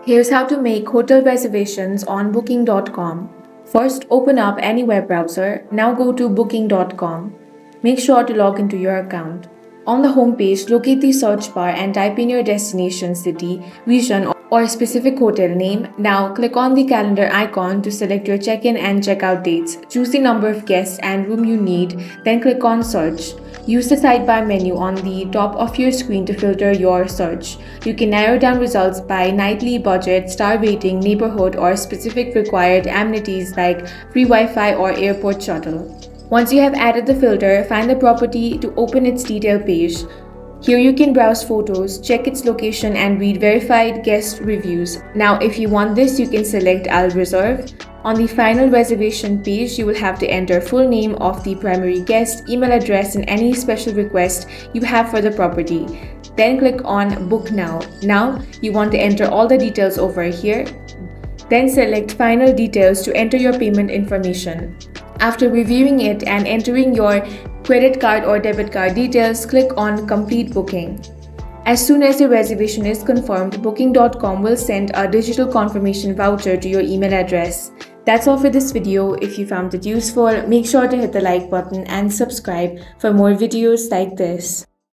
Here's how to make hotel reservations on booking.com. First, open up any web browser. Now go to booking.com. Make sure to log into your account. On the home page, locate the search bar and type in your destination city, region, or specific hotel name. Now click on the calendar icon to select your check-in and check-out dates. Choose the number of guests and room you need, then click on search. Use the sidebar menu on the top of your screen to filter your search. You can narrow down results by nightly, budget, star rating, neighborhood, or specific required amenities like free Wi-Fi or airport shuttle. Once you have added the filter, find the property to open its detail page. Here you can browse photos, check its location, and read verified guest reviews. Now, if you want this, you can select I'll reserve. On the final reservation page, you will have to enter full name of the primary guest, email address, and any special request you have for the property. Then click on Book Now. Now, you want to enter all the details over here. Then select Final Details to enter your payment information. After reviewing it and entering your credit card or debit card details, click on Complete Booking. As soon as your reservation is confirmed, booking.com will send a digital confirmation voucher to your email address. That's all for this video. If you found it useful, make sure to hit the like button and subscribe for more videos like this.